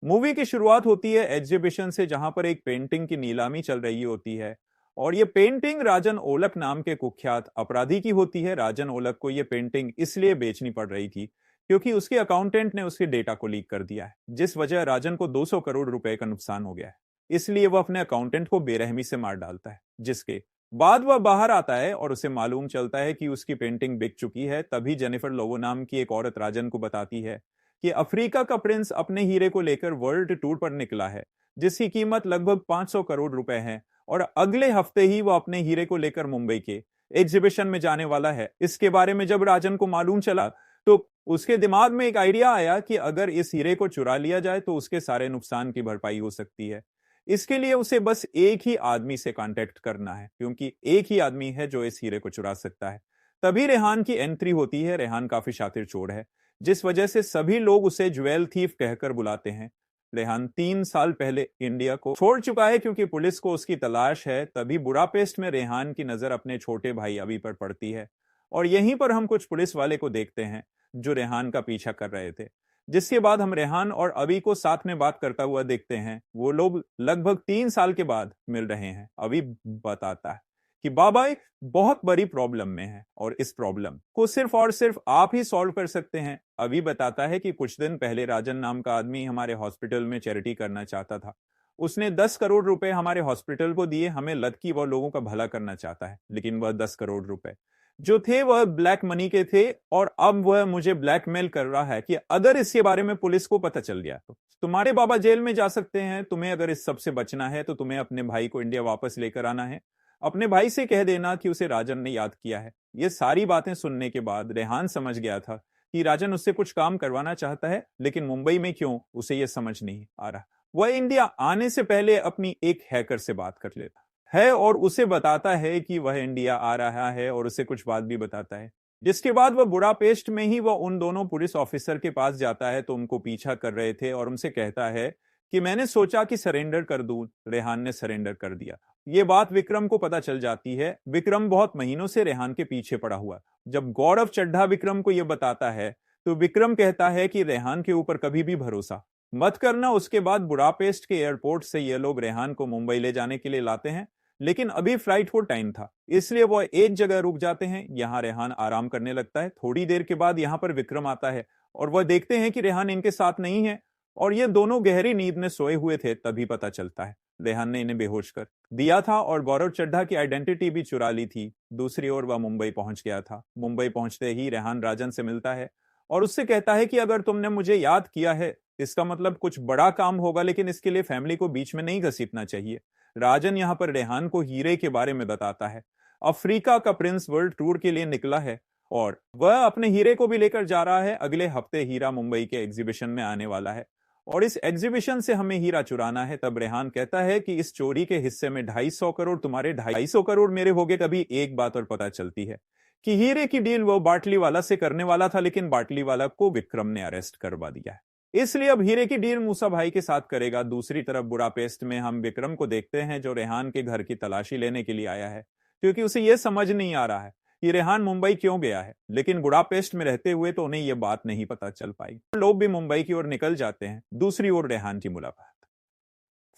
Movie की शुरुआत होती है एग्जीबिशन से, जहां पर एक पेंटिंग की नीलामी चल रही होती है और ये पेंटिंग राजन ओलक नाम के कुख्यात अपराधी की होती है। राजन ओलक को ये पेंटिंग इसलिए बेचनी पड़ रही थी क्योंकि उसके अकाउंटेंट ने उसके डेटा को लीक कर दिया है, जिस वजह राजन को 200 करोड़ रुपए का नुकसान हो गया है। इसलिए वह अपने अकाउंटेंट को बेरहमी से मार डालता है, जिसके बाद वह बाहर आता है और उसे मालूम चलता है कि उसकी पेंटिंग बिक चुकी है। तभी जेनिफर लोवो नाम की एक औरत राजन को बताती है कि अफ्रीका का प्रिंस अपने हीरे को लेकर वर्ल्ड टूर पर निकला है, जिसकी कीमत लगभग 500 करोड़ रुपए है और अगले हफ्ते ही वो अपने हीरे को लेकर मुंबई के एग्जीबिशन में जाने वाला है। इसके बारे में जब राजन को मालूम चला तो उसके दिमाग में एक आइडिया आया कि अगर इस हीरे को चुरा लिया जाए तो उसके सारे नुकसान की भरपाई हो सकती है। इसके लिए उसे बस एक ही आदमी से कांटेक्ट करना है, क्योंकि एक ही आदमी है जो इस हीरे को चुरा सकता है। तभी रेहान की एंट्री होती है। रेहान काफी शातिर चोर है, जिस वजह से सभी लोग उसे ज्वेल थीफ कहकर बुलाते हैं। रेहान 3 साल पहले इंडिया को छोड़ चुका है क्योंकि पुलिस को उसकी तलाश है। तभी बुडापेस्ट में रेहान की नजर अपने छोटे भाई अभी पर पड़ती है और यहीं पर हम कुछ पुलिस वाले को देखते हैं जो रेहान का पीछा कर रहे थे। जिसके बाद हम रेहान और अभी को साथ में बात करता हुआ देखते हैं। वो लोग लगभग 3 साल के बाद मिल रहे हैं। अभी बताता है कि बाबा एक बहुत बड़ी प्रॉब्लम में है और इस प्रॉब्लम को सिर्फ और सिर्फ आप ही सॉल्व कर सकते हैं। अभी बताता है कि कुछ दिन पहले राजन नाम का आदमी हमारे हॉस्पिटल में चैरिटी करना चाहता था। उसने 10 करोड़ रुपए हमारे हॉस्पिटल को दिए। हमें लत की वह लोगों का भला करना चाहता है, लेकिन वह 10 करोड़ रुपए जो थे वह ब्लैक मनी के थे और अब वह मुझे ब्लैकमेल कर रहा है कि अगर इसके बारे में पुलिस को पता चल गया तो तुम्हारे बाबा जेल में जा सकते हैं। तुम्हें अगर इस सब से बचना है तो तुम्हें अपने भाई को इंडिया वापस लेकर आना है। अपने भाई से कह देना कि उसे राजन ने याद किया है। ये सारी बातें सुनने के बाद रेहान समझ गया था कि राजन उससे कुछ काम करवाना चाहता है, लेकिन मुंबई में क्यों उसे यह समझ नहीं आ रहा। वह इंडिया आने से पहले अपनी एक हैकर से बात कर लेता है और उसे बताता है कि वह इंडिया आ रहा है और उसे कुछ बात भी बताता है। जिसके बाद वह बुडापेस्ट में ही वह उन दोनों पुलिस ऑफिसर के पास जाता है तो उनको पीछा कर रहे थे और उनसे कहता है कि मैंने सोचा कि सरेंडर कर दूं। रेहान ने सरेंडर कर दिया। ये बात विक्रम को पता चल जाती है। विक्रम बहुत महीनों से रेहान के पीछे पड़ा हुआ। जब गौरव चड्ढा विक्रम को यह बताता है तो विक्रम कहता है कि रेहान के ऊपर कभी भी भरोसा मत करना। उसके बाद बुडापेस्ट के एयरपोर्ट से ये लोग रेहान को मुंबई ले जाने के लिए लाते हैं, लेकिन अभी फ्लाइट को टाइम था, इसलिए वह एक जगह रुक जाते हैं। यहाँ रेहान आराम करने लगता है। थोड़ी देर के बाद यहाँ पर विक्रम आता है और वह देखते हैं कि रेहान इनके साथ नहीं है और ये दोनों गहरी नींद में सोए हुए थे। तभी पता चलता है रेहान ने इन्हें बेहोश कर दिया था और गौरव चड्ढा की आइडेंटिटी भी चुरा ली थी। दूसरी ओर वह मुंबई पहुंच गया था। मुंबई पहुंचते ही रेहान राजन से मिलता है और उससे कहता है कि अगर तुमने मुझे याद किया है इसका मतलब कुछ बड़ा काम होगा, लेकिन इसके लिए फैमिली को बीच में नहीं घसीटना चाहिए। राजन यहाँ पर रेहान को हीरे के बारे में बताता है। अफ्रीका का प्रिंस वर्ल्ड टूर के लिए निकला है और वह अपने हीरे को भी लेकर जा रहा है। अगले हफ्ते हीरा मुंबई के एग्जीबिशन में आने वाला है और इस एग्जीबिशन से हमें हीरा चुराना है। तब रेहान कहता है कि इस चोरी के हिस्से में 250 करोड़ तुम्हारे, 250 करोड़ मेरे हो गए। तभी एक बात और पता चलती है कि हीरे की डील वो बाटली वाला से करने वाला था, लेकिन बाटली वाला को विक्रम ने अरेस्ट करवा दिया है। इसलिए अब हीरे की डील मूसा भाई के साथ करेगा। दूसरी तरफ बुडापेस्ट में हम विक्रम को देखते हैं जो रेहान के घर की तलाशी लेने के लिए आया है, क्योंकि उसे यह समझ नहीं आ रहा है कि रेहान मुंबई क्यों गया है। लेकिन बुडापेस्ट में रहते हुए तो उन्हें यह बात नहीं पता चल पाई। लोग भी मुंबई की ओर निकल जाते हैं। दूसरी ओर रेहान की मुलाकात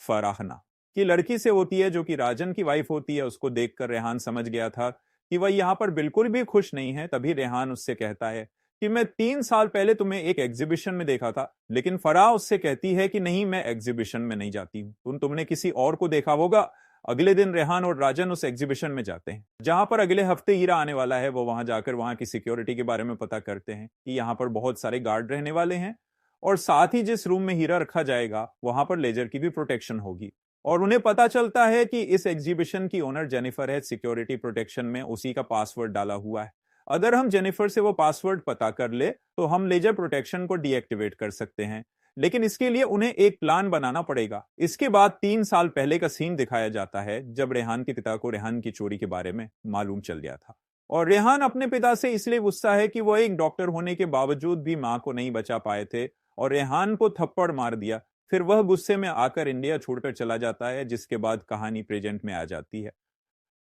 फराहना की लड़की से होती है जो कि राजन की वाइफ होती है। उसको देखकर रेहान समझ गया था कि वह यहाँ पर बिल्कुल भी खुश नहीं है। तभी रेहान उससे कहता है कि मैं 3 साल पहले तुम्हें एक एग्जीबिशन में देखा था, लेकिन फराह उससे कहती है कि नहीं, मैं एग्जीबिशन में नहीं जाती हूं, तुमने किसी और को देखा होगा। अगले दिन रेहान और राजन उस एग्जीबिशन में जाते हैं जहां पर अगले हफ्ते हीरा आने वाला है। वो वहां जाकर वहां की सिक्योरिटी के बारे में पता करते हैं कि यहाँ पर बहुत सारे गार्ड रहने वाले हैं और साथ ही जिस रूम में हीरा रखा जाएगा वहां पर लेजर की भी प्रोटेक्शन होगी। और उन्हें पता चलता है कि इस एग्जीबिशन की ओनर जेनिफर है। सिक्योरिटी प्रोटेक्शन में उसी का पासवर्ड डाला हुआ है। अगर हम जेनिफर से वो पासवर्ड पता कर ले तो हम लेजर प्रोटेक्शन को डीएक्टिवेट कर सकते हैं, लेकिन इसके लिए उन्हें एक प्लान बनाना पड़ेगा। इसके बाद 3 साल पहले का सीन दिखाया जाता है जब रेहान के पिता को रेहान की चोरी के बारे में मालूम चल गया था और रेहान अपने पिता से इसलिए गुस्सा है कि वह एक डॉक्टर होने के बावजूद भी मां को नहीं बचा पाए थे और रेहान को थप्पड़ मार दिया। फिर वह गुस्से में आकर इंडिया छोड़कर चला जाता है, जिसके बाद कहानी प्रेजेंट में आ जाती है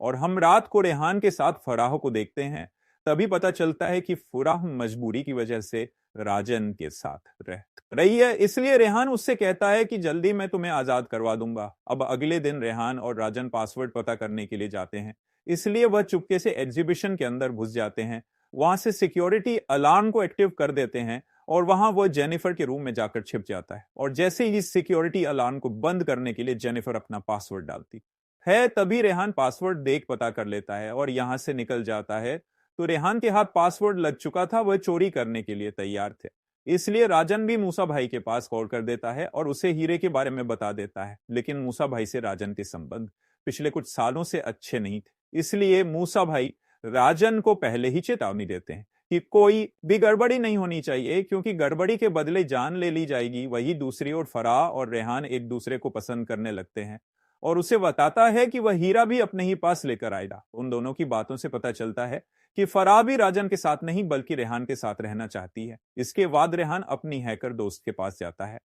और हम रात को रेहान के साथ फराह को देखते हैं। तभी पता चलता है कि फराह मजबूरी की वजह से राजन के साथ रहता रही है। इसलिए रेहान उससे कहता है कि जल्दी मैं तुम्हें आजाद करवा दूंगा। अब अगले दिन रेहान और राजन पासवर्ड पता करने के लिए जाते हैं, इसलिए वह चुपके से एग्जीबिशन के अंदर घुस जाते हैं। वहां से सिक्योरिटी अलार्म को एक्टिव कर देते हैं और वहां वह जेनिफर के रूम में जाकर छिप जाता है। और जैसे ही सिक्योरिटी अलार्म को बंद करने के लिए जेनिफर अपना पासवर्ड डालती है, तभी रेहान पासवर्ड देख पता कर लेता है और यहां से निकल जाता है। तो रेहान के हाथ पासवर्ड लग चुका था, वह चोरी करने के लिए तैयार थे। इसलिए राजन भी मूसा भाई के पास कॉल कर देता है और उसे हीरे के बारे में बता देता है। लेकिन मूसा भाई से राजन के संबंध पिछले कुछ सालों से अच्छे नहीं थे, इसलिए मूसा भाई राजन को पहले ही चेतावनी देते हैं कि कोई भी गड़बड़ी नहीं होनी चाहिए, क्योंकि गड़बड़ी के बदले जान ले ली जाएगी। वही दूसरी ओर फराह और रेहान एक दूसरे को पसंद करने लगते हैं और उसे बताता है कि वह हीरा भी अपने ही पास लेकर आएगा। उन दोनों की बातों से पता चलता है कि फराह भी राजन के साथ नहीं बल्कि रेहान के साथ रहना चाहती है। इसके बाद रेहान अपनी हैकर दोस्त के पास जाता है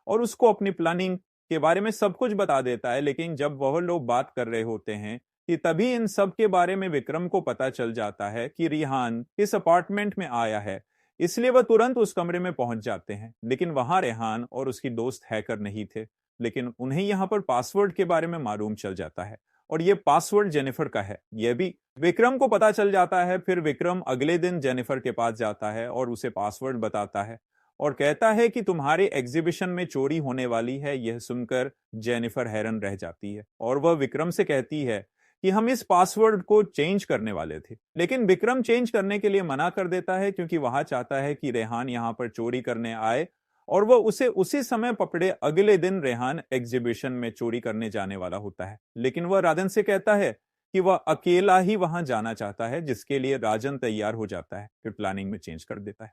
और उसको अपनी प्लानिंग के बारे में सब कुछ बता देता है। लेकिन जब वह लोग बात कर रहे होते हैं कि तभी इन सब के बारे में विक्रम को पता चल जाता है कि रेहान इस अपार्टमेंट में आया है। इसलिए वह तुरंत उस कमरे में पहुंच जाते हैं, लेकिन वहां रेहान और उसकी दोस्त हैकर नहीं थे। लेकिन उन्हें यहां पर पासवर्ड के बारे में मालूम चल जाता है और यह पासवर्ड जेनिफर का है, यह भी विक्रम को पता चल जाता है। फिर विक्रम अगले दिन जेनिफर के पास जाता है और उसे पासवर्ड बताता है और कहता है कि तुम्हारे एग्जीबिशन में चोरी होने वाली है। यह सुनकर जेनिफर हैरान रह जाती है और वह विक्रम से कहती है कि हम इस पासवर्ड को चेंज करने वाले थे। लेकिन विक्रम चेंज करने के लिए मना कर देता है, क्योंकि वहां चाहता है कि रेहान यहां पर चोरी करने आए और वह उसे उसी समय पकड़े। अगले दिन रेहान एग्जीबिशन में चोरी करने जाने वाला होता है, लेकिन वह राजन से कहता है कि वह अकेला ही वहां जाना चाहता है, जिसके लिए राजन तैयार हो जाता है। फिर प्लानिंग में चेंज कर देता है।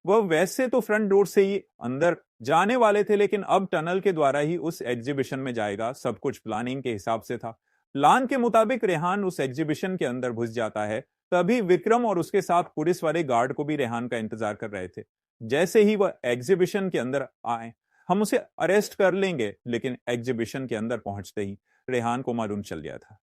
वह वैसे तो फ्रंट डोर से ही अंदर जाने वाले थे, लेकिन अब टनल के द्वारा ही उस एग्जीबिशन में जाएगा। सब कुछ प्लानिंग के हिसाब से था। प्लान के मुताबिक रेहान उस एग्जीबिशन के अंदर घुस जाता है। तभी विक्रम और उसके साथ पुलिस वाले गार्ड को भी रेहान का इंतजार कर रहे थे। जैसे ही वह एग्जीबिशन के अंदर आए, हम उसे अरेस्ट कर लेंगे। लेकिन एग्जीबिशन के अंदर पहुंचते ही रेहान को मालूम चल गया था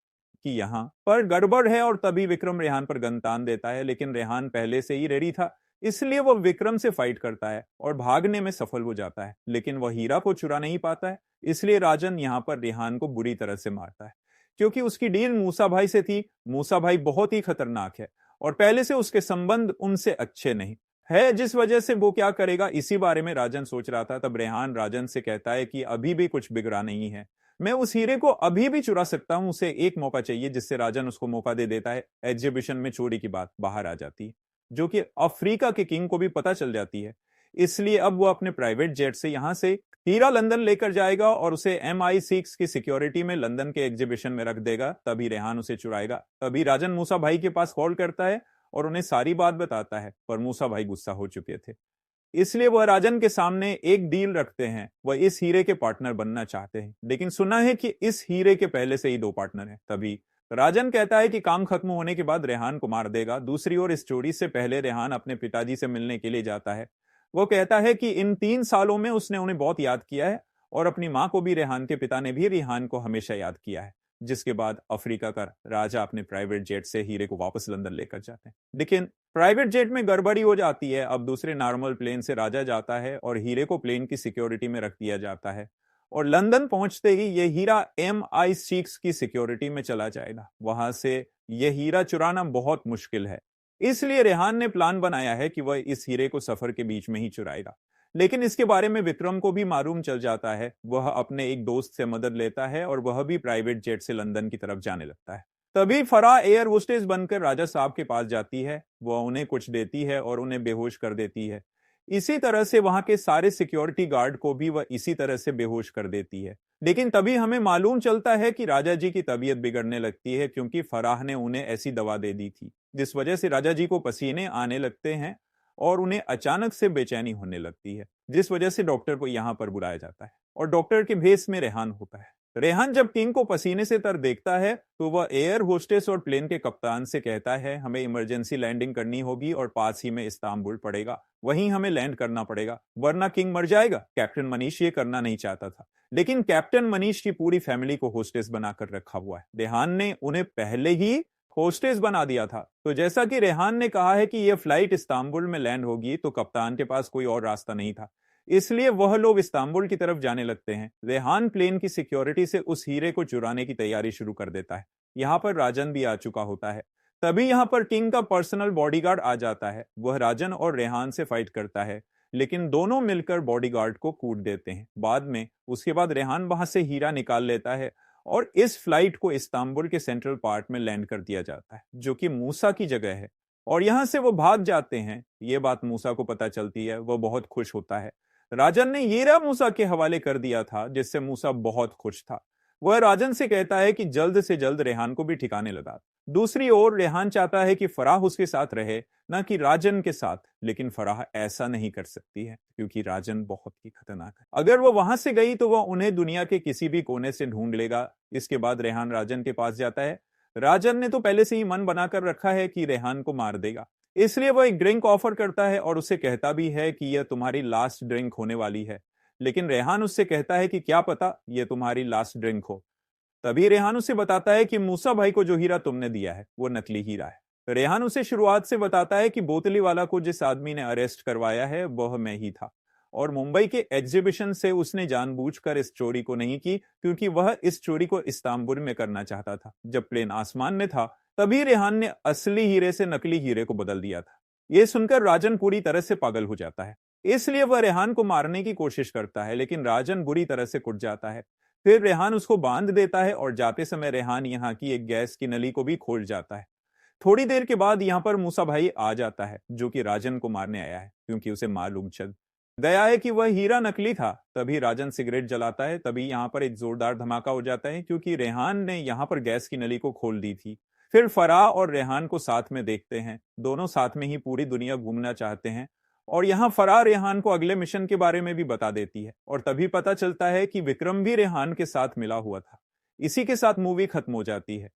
कि यहां पर गड़बड़ है और तभी विक्रम रेहान पर गन तान देता है। लेकिन रेहान पहले से ही रेडी था, इसलिए वह विक्रम से फाइट करता है और भागने में सफल हो जाता है। लेकिन वह हीरा को चुरा नहीं पाता है, इसलिए राजन यहां पर रेहान को बुरी तरह से मारता है, क्योंकि उसकी डील मूसा भाई से थी। मूसा भाई बहुत ही खतरनाक है और पहले से उसके संबंध उनसे अच्छे नहीं है, जिस वजह से वो क्या करेगा इसी बारे में राजन सोच रहा था। तब रेहान राजन से कहता है कि अभी भी कुछ बिगड़ा नहीं है, मैं उस हीरे को अभी भी चुरा सकता हूं, उसे एक मौका चाहिए। जिससे राजन उसको मौका दे देता है। एग्जीबिशन में चोरी की बात बाहर आ जाती है, जो कि अफ्रीका के किंग को भी पता चल जाती है। इसलिए अब वो अपने प्राइवेट जेट से यहां से हीरा लंदन लेकर जाएगा और उसे MI6 की सिक्योरिटी में लंदन के एग्जीबिशन में रख देगा। तभी रेहान उसे चुराएगा। तभी राजन मूसा भाई के पास कॉल करता है और उन्हें सारी बात बताता है, पर मूसा भाई गुस्सा हो चुके थे। इसलिए वह राजन के सामने एक डील रखते हैं। वह इस हीरे के पार्टनर बनना चाहते हैं, लेकिन सुना है कि इस हीरे के पहले से ही 2 पार्टनर हैं। तभी राजन कहता है कि काम खत्म होने के बाद रेहान को मार देगा। दूसरी ओर इस चोरी से पहले रेहान अपने पिताजी से मिलने के लिए जाता है। वो कहता है कि इन 3 सालों में उसने उन्हें बहुत याद किया है और अपनी मां को भी। रेहान के पिता ने भी रेहान को हमेशा याद किया है। जिसके बाद अफ्रीका का राजा अपने प्राइवेट जेट से हीरे को वापस लंदन लेकर जाते हैं। लेकिन प्राइवेट जेट में गड़बड़ी हो जाती है। अब दूसरे नॉर्मल प्लेन से राजा जाता है और हीरे को प्लेन की सिक्योरिटी में रख दिया जाता है और लंदन पहुंचते ही यह हीरा MI6 की सिक्योरिटी में चला जाएगा। वहां से यह हीरा चुराना बहुत मुश्किल है, इसलिए रेहान ने प्लान बनाया है कि वह इस हीरे को सफर के बीच में ही चुराएगा। लेकिन इसके बारे में विक्रम को भी मालूम चल जाता है। वह अपने एक दोस्त से मदद लेता है और वह भी प्राइवेट जेट से लंदन की तरफ जाने लगता है। तभी फराह एयर होस्टेस बनकर राजा साहब के पास जाती है। वह उन्हें कुछ देती है और उन्हें बेहोश कर देती है। इसी तरह से वहां के सारे सिक्योरिटी गार्ड को भी वह इसी तरह से बेहोश कर देती है। लेकिन तभी हमें मालूम चलता है कि राजा जी की तबीयत बिगड़ने लगती है, क्योंकि फराह ने उन्हें ऐसी दवा दे दी थी जिस वजह से राजा जी को पसीने आने लगते हैं और उन्हें अचानक से बेचैनी होने लगती है, जिस वजह से डॉक्टर को यहां पर बुलाया जाता है और डॉक्टर के भेस में रेहान होता है। रेहान जब किंग को पसीने से तर देखता है तो वह एयर होस्टेस और प्लेन के कप्तान से कहता है, हमें इमरजेंसी लैंडिंग करनी होगी और पास ही में इस्तांबुल पड़ेगा, वहीं हमें लैंड करना पड़ेगा, वरना किंग मर जाएगा। कैप्टन मनीष ये करना नहीं चाहता था, लेकिन कैप्टन मनीष की पूरी फैमिली को होस्टेस बनाकर रखा हुआ है। रेहान ने उन्हें पहले ही होस्टेस बना दिया था। तो जैसा कि रेहान ने कहा है कि यह फ्लाइट इस्तांबुल में लैंड होगी, तो कप्तान के पास कोई और रास्ता नहीं था। इसलिए वह लोग इस्तांबुल की तरफ जाने लगते हैं। रेहान प्लेन की सिक्योरिटी से उस हीरे को चुराने की तैयारी शुरू कर देता है। यहाँ पर राजन भी आ चुका होता है। तभी यहाँ पर किंग का पर्सनल बॉडीगार्ड आ जाता है। वह राजन और रेहान से फाइट करता है, लेकिन दोनों मिलकर बॉडीगार्ड को कूट देते हैं। बाद में उसके बाद रेहान वहां से हीरा निकाल लेता है और इस फ्लाइट को इस्तांबुल के सेंट्रल पार्ट में लैंड कर दिया जाता है, जो कि मूसा की जगह है। और यहां से वो भाग जाते हैं। ये बात मूसा को पता चलती है, वो बहुत खुश होता है। राजन ने हीरा मूसा के हवाले कर दिया था, जिससे मूसा बहुत खुश था। वह राजन से कहता है कि जल्द से जल्द रेहान को भी ठिकाने लगा। दूसरी ओर रेहान चाहता है कि फराह उसके साथ रहे, न कि राजन के साथ। लेकिन फराह ऐसा नहीं कर सकती है, क्योंकि राजन बहुत ही खतरनाक है। अगर वो वहां से गई तो वह उन्हें दुनिया के किसी भी कोने से ढूंढ लेगा। इसके बाद रेहान राजन के पास जाता है। राजन ने तो पहले से ही मन बनाकर रखा है कि रेहान को मार देगा, इसलिए वह एक ड्रिंक ऑफर करता है और उसे कहता भी है कि यह तुम्हारी लास्ट ड्रिंक होने वाली है। लेकिन रेहान उससे कहता है कि क्या पता यह तुम्हारी लास्ट ड्रिंक हो। तभी रेहान उसे बताता है कि मूसा भाई को जो हीरा तुमने दिया है वो नकली हीरा है। रेहान उसे शुरुआत से बताता है कि बोतली वाला को जिस आदमी ने अरेस्ट करवाया है वह मैं ही था, और मुंबई के एग्जीबिशन से उसने जानबूझकर इस चोरी को नहीं की, क्योंकि वह इस चोरी को इस्तांबुल में करना चाहता था। जब प्लेन आसमान में था तभी रेहान ने असली हीरे से नकली हीरे को बदल दिया था। यह सुनकर राजन पूरी तरह से पागल हो जाता है। इसलिए वह रेहान को मारने की कोशिश करता है, लेकिन राजन बुरी तरह से कुट जाता है। फिर रेहान उसको बांध देता है और जाते समय रेहान यहाँ की एक गैस की नली को भी खोल जाता है। थोड़ी देर के बाद यहाँ पर मूसा भाई आ जाता है, जो कि राजन को मारने आया है, क्योंकि उसे मालूम चल गया है कि वह हीरा नकली था। तभी राजन सिगरेट जलाता है। तभी यहाँ पर एक जोरदार धमाका हो जाता है, क्योंकि रेहान ने यहाँ पर गैस की नली को खोल दी थी। फिर फराह और रेहान को साथ में देखते हैं। दोनों साथ में ही पूरी दुनिया घूमना चाहते हैं। और यहाँ फराह रेहान को अगले मिशन के बारे में भी बता देती है, और तभी पता चलता है कि विक्रम भी रेहान के साथ मिला हुआ था। इसी के साथ मूवी खत्म हो जाती है।